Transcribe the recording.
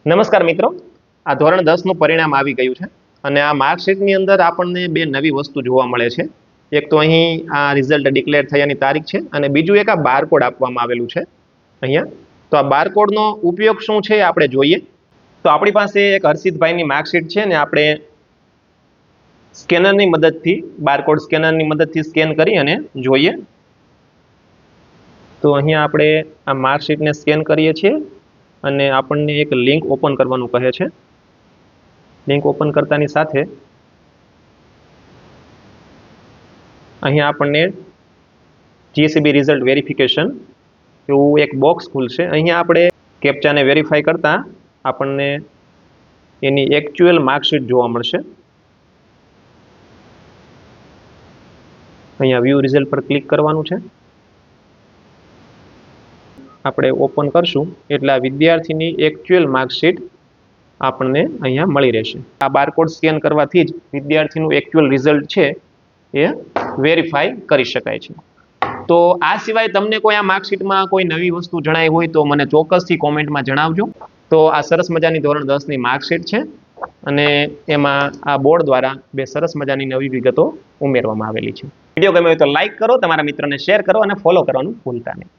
નમસ્કાર મિત્રો, આ ધોરણ 10 નું પરિણામ આવી ગયું છે અને આ માર્કશીટની અંદર આપણને બે નવી વસ્તુ જોવા મળે છે. એક તો અહીં આ રિઝલ્ટ ડિક્લેર થયાની તારીખ છે અને બીજું એક આ બારકોડ આપવામાં આવેલું છે અહીંયા. તો આ બારકોડનો ઉપયોગ શું છે આપણે જોઈએ. તો આપણી પાસે એક હર્ષિતભાઈની માર્કશીટ છે ને આપણે સ્કેનરની મદદથી બારકોડ સ્કેનરની મદદથી સ્કેન કરી અને જોઈએ. તો અહીંયા આપણે આ માર્કશીટને સ્કેન કરીએ છીએ અને આપણને એક લિંક ઓપન કરવાનું કહે છે. લિંક ઓપન કરતાની સાથે અહીંયા આપણને જીએસઈબી રિઝલ્ટ વેરિફિકેશન એવું એક બોક્સ ખુલશે. અહીંયા આપણે કેપ્ચાને વેરીફાઈ કરતા આપણને એની એક્ચ્યુઅલ માર્કશીટ જોવા મળશે. અહીંયા વ્યૂ રિઝલ્ટ પર ક્લિક કરવાનું છે. આપણે ઓપન કરશું એટલે આ વિદ્યાર્થીની એક્ચ્યુઅલ માર્કશીટ આપણને અહીંયા મળી રહેશે. આ બારકોડ સ્કેન કરવાથી જ વિદ્યાર્થીનું એક્ચ્યુઅલ રિઝલ્ટ છે એ વેરીફાઈ કરી શકાય છે. તો આ સિવાય તમને કોઈ આ માર્કશીટમાં કોઈ નવી વસ્તુ જણાવી હોય તો મને ચોક્કસથી કોમેન્ટમાં જણાવજો. તો આ સરસ મજાની ધોરણ 10ની માર્કશીટ છે અને એમાં આ બોર્ડ દ્વારા બે સરસ મજાની નવી વિગતો ઉમેરવામાં આવેલી છે. વિડીયો ગમ્યો હોય તો લાઈક કરો, તમારા મિત્રોને શેર કરો અને ફોલો કરવાનું ભૂલતા નહીં.